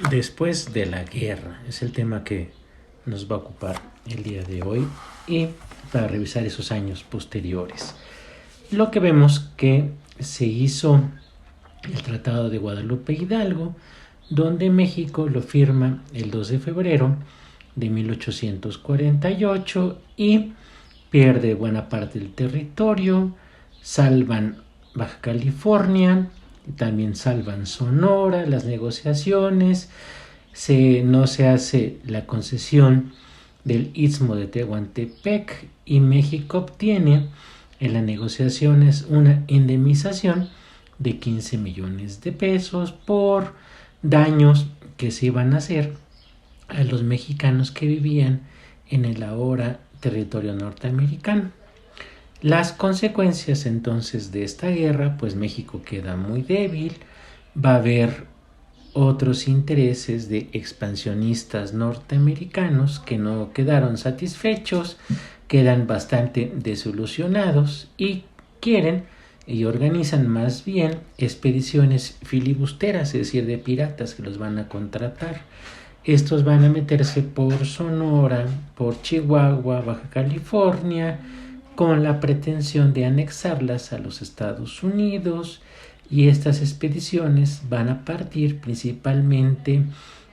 después de la guerra. Es el tema que nos va a ocupar el día de hoy y para revisar esos años posteriores. Lo que vemos que se hizo el Tratado de Guadalupe Hidalgo, donde México lo firma el 2 de febrero de 1848 y pierde buena parte del territorio, salvan Baja California, también salvan Sonora, las negociaciones, no se hace la concesión del Istmo de Tehuantepec y México obtiene en las negociaciones una indemnización de 15 millones de pesos por daños que se iban a hacer a los mexicanos que vivían en el ahora territorio norteamericano. Las consecuencias entonces de esta guerra, pues México queda muy débil, va a haber otros intereses de expansionistas norteamericanos que no quedaron satisfechos, quedan bastante desilusionados y quieren y organizan más bien expediciones filibusteras, es decir, de piratas que los van a contratar. Estos van a meterse por Sonora, por Chihuahua, Baja California, con la pretensión de anexarlas a los Estados Unidos, y estas expediciones van a partir principalmente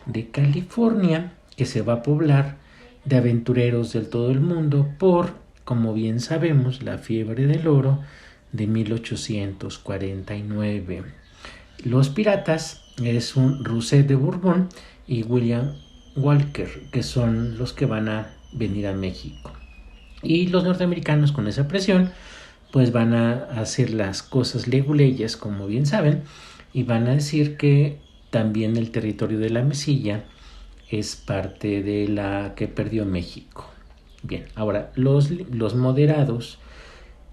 de California, que se va a poblar de aventureros del todo el mundo por, como bien sabemos, la fiebre del oro de 1849. Los piratas es un Rousset de Borbón y William Walker, que son los que van a venir a México. Y los norteamericanos, con esa presión, pues van a hacer las cosas leguleyas, como bien saben, y van a decir que también el territorio de la Mesilla es parte de la que perdió México. Bien, ahora los moderados,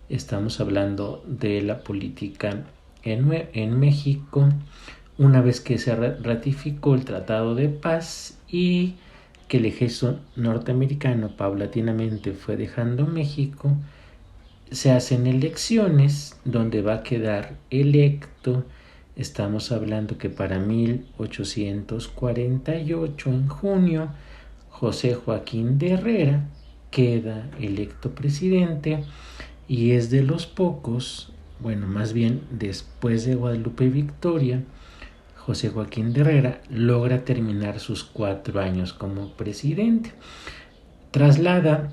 estamos hablando de la política en México, una vez que se ratificó el Tratado de Paz y que el ejército norteamericano paulatinamente fue dejando México, se hacen elecciones donde va a quedar electo, estamos hablando que para 1848, en junio, José Joaquín de Herrera queda electo presidente y es de los pocos, bueno, más bien después de Guadalupe Victoria, José Joaquín de Herrera logra terminar sus 4 años como presidente. Traslada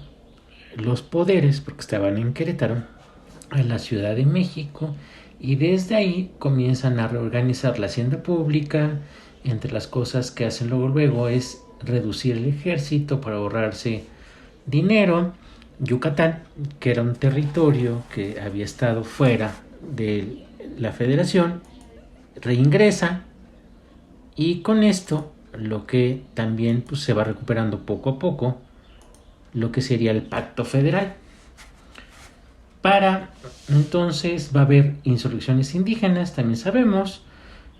los poderes, porque estaban en Querétaro, a la Ciudad de México, y desde ahí comienzan a reorganizar la hacienda pública. Entre las cosas que hacen luego es reducir el ejército para ahorrarse dinero. Yucatán, que era un territorio que había estado fuera de la federación, reingresa, y con esto lo que también pues, se va recuperando poco a poco lo que sería el pacto federal. Para entonces va a haber insurrecciones indígenas, también sabemos,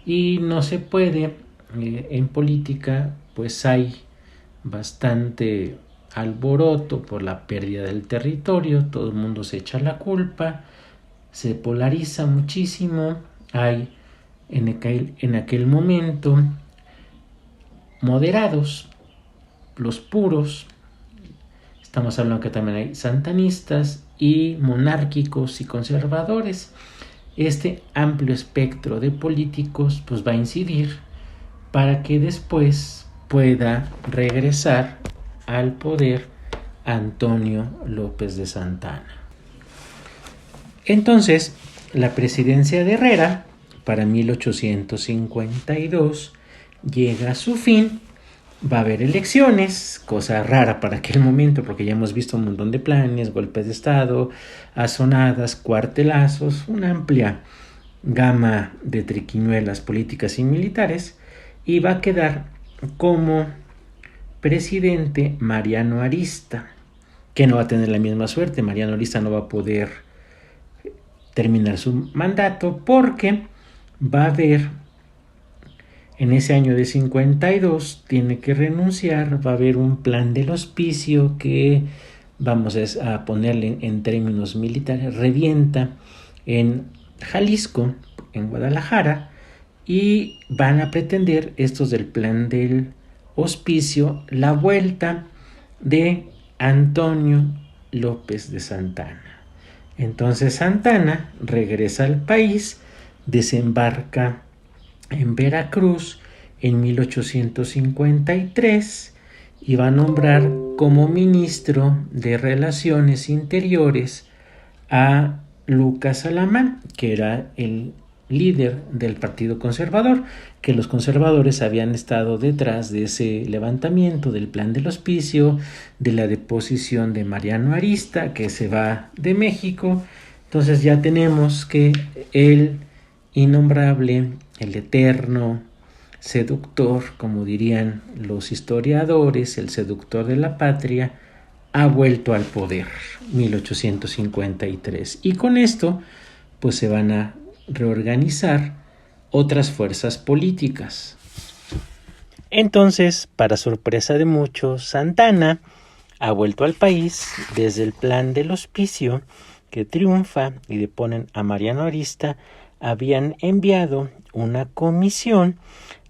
y no se puede, en política pues hay bastante alboroto por la pérdida del territorio, todo el mundo se echa la culpa, se polariza muchísimo, hay en aquel momento moderados, los puros, estamos hablando que también hay santanistas y monárquicos y conservadores. Este amplio espectro de políticos pues va a incidir para que después pueda regresar al poder Antonio López de Santana. Entonces, la presidencia de Herrera para 1852 llega a su fin. Va a haber elecciones, cosa rara para aquel momento, porque ya hemos visto un montón de planes, golpes de estado, azonadas, cuartelazos, una amplia gama de triquiñuelas políticas y militares, y va a quedar como presidente Mariano Arista, que no va a tener la misma suerte. Mariano Arista no va a poder terminar su mandato porque va a haber, en ese año de 52, tiene que renunciar, va a haber un plan del hospicio que, vamos a ponerle en términos militares, revienta en Jalisco, en Guadalajara, y van a pretender estos del plan del hospicio la vuelta de Antonio López de Santana. Entonces Santana regresa al país, desembarca en Veracruz en 1853 y va a nombrar como ministro de Relaciones Interiores a Lucas Alamán, que era el líder del Partido Conservador, que los conservadores habían estado detrás de ese levantamiento del plan del hospicio, de la deposición de Mariano Arista, que se va de México. Entonces ya tenemos que el innombrable, el eterno seductor, como dirían los historiadores, el seductor de la patria, ha vuelto al poder, 1853. Y con esto, pues se van a reorganizar otras fuerzas políticas. Entonces, para sorpresa de muchos, Santana ha vuelto al país desde el plan del hospicio, que triunfa y deponen a Mariano Arista. Habían enviado una comisión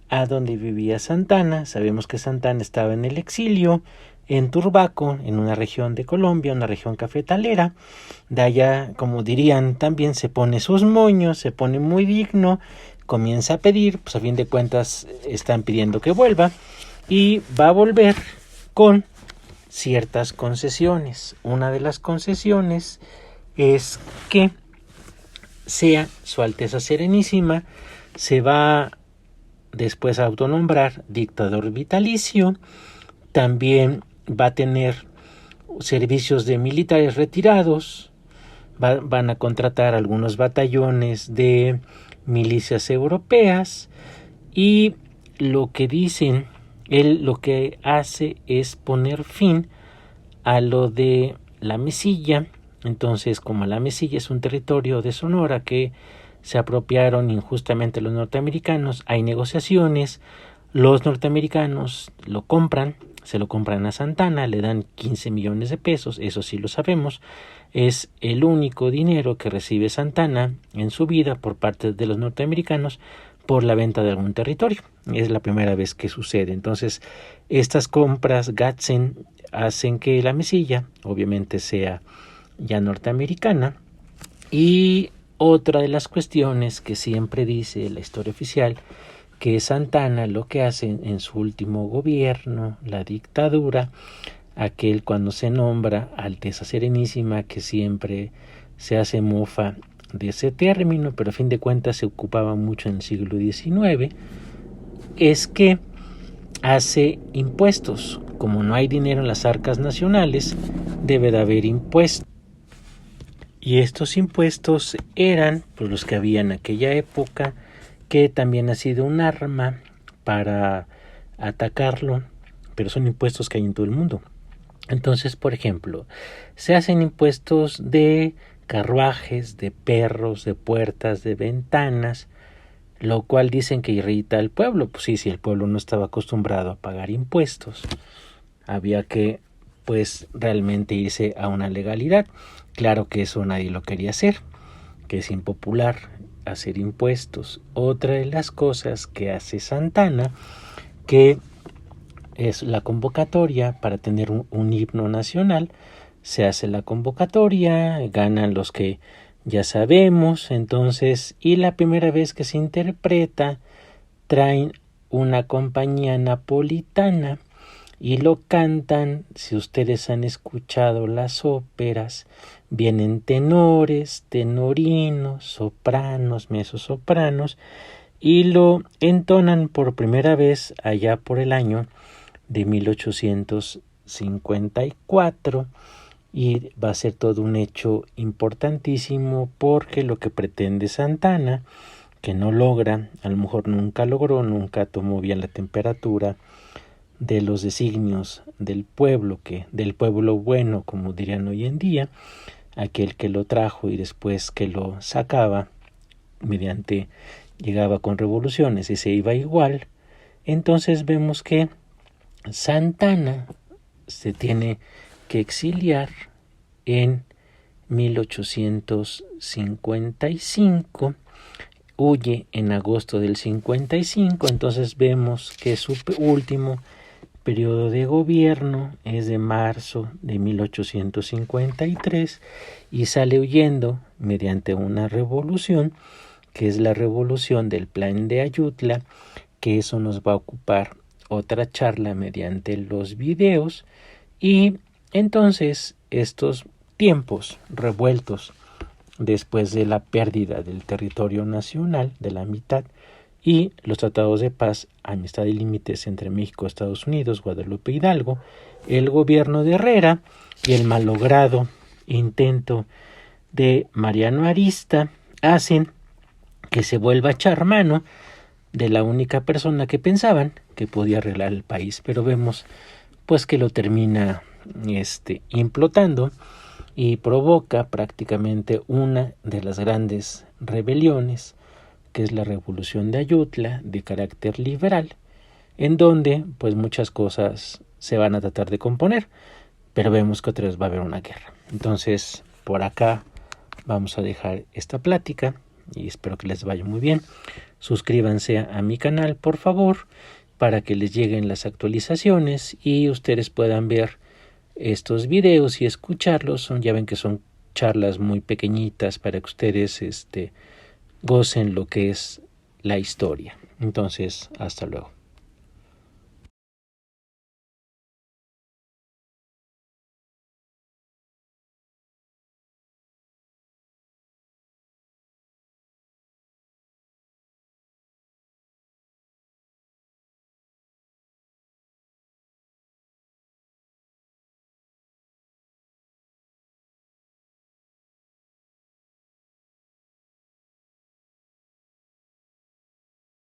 a donde vivía Santana. Sabemos que Santana estaba en el exilio en Turbaco, en una región de Colombia, una región cafetalera. De allá, como dirían, también se pone sus moños, se pone muy digno, comienza a pedir, pues a fin de cuentas están pidiendo que vuelva, y va a volver con ciertas concesiones. Una de las concesiones es que sea Su Alteza Serenísima, se va después a autonombrar dictador vitalicio, también va a tener servicios de militares retirados, van a contratar algunos batallones de milicias europeas, y lo que dicen, él lo que hace es poner fin a lo de la Mesilla. Entonces, como la Mesilla es un territorio de Sonora que se apropiaron injustamente los norteamericanos, hay negociaciones, los norteamericanos lo compran, se lo compran a Santana, le dan 15 millones de pesos, eso sí lo sabemos, es el único dinero que recibe Santana en su vida por parte de los norteamericanos por la venta de algún territorio. Es la primera vez que sucede. Entonces, estas compras Gadsden hacen que la Mesilla obviamente sea ya norteamericana. Y otra de las cuestiones que siempre dice la historia oficial, que Santana lo que hace en su último gobierno, la dictadura, aquel cuando se nombra Alteza Serenísima, que siempre se hace mofa de ese término, pero a fin de cuentas se ocupaba mucho en el siglo XIX, es que hace impuestos. Como no hay dinero en las arcas nacionales, debe de haber impuestos. Y estos impuestos eran pues, los que había en aquella época, que también ha sido un arma para atacarlo, pero son impuestos que hay en todo el mundo. Entonces, por ejemplo, se hacen impuestos de carruajes, de perros, de puertas, de ventanas, lo cual dicen que irrita al pueblo. Pues sí, si el pueblo no estaba acostumbrado a pagar impuestos, había que pues realmente irse a una legalidad. Claro que eso nadie lo quería hacer, que es impopular hacer impuestos. Otra de las cosas que hace Santana, que es la convocatoria para tener un himno nacional, se hace la convocatoria, ganan los que ya sabemos, entonces, y la primera vez que se interpreta, traen una compañía napolitana y lo cantan. Si ustedes han escuchado las óperas, vienen tenores, tenorinos, sopranos, mezzosopranos, y lo entonan por primera vez allá por el año de 1854, y va a ser todo un hecho importantísimo, porque lo que pretende Santana, que no logra, a lo mejor nunca tomó bien la temperatura de los designios del pueblo, del pueblo bueno, como dirían hoy en día, aquel que lo trajo y después que lo sacaba llegaba con revoluciones y se iba igual. Entonces vemos que Santana se tiene que exiliar en 1855, huye en agosto del 55, entonces vemos que su último periodo de gobierno es de marzo de 1853 y sale huyendo mediante una revolución, que es la revolución del Plan de Ayutla, que eso nos va a ocupar otra charla mediante los videos. Y entonces estos tiempos revueltos después de la pérdida del territorio nacional de la mitad y los tratados de paz, amistad y límites entre México, Estados Unidos, Guadalupe Hidalgo, el gobierno de Herrera y el malogrado intento de Mariano Arista hacen que se vuelva a echar mano de la única persona que pensaban que podía arreglar el país, pero vemos pues que lo termina implotando y provoca prácticamente una de las grandes rebeliones, que es la Revolución de Ayutla, de carácter liberal, en donde pues muchas cosas se van a tratar de componer, pero vemos que otra vez va a haber una guerra. Entonces, por acá vamos a dejar esta plática y espero que les vaya muy bien. Suscríbanse a mi canal, por favor, para que les lleguen las actualizaciones y ustedes puedan ver estos videos y escucharlos. Ya ven que son charlas muy pequeñitas para que ustedes gocen lo que es la historia. Entonces, hasta luego.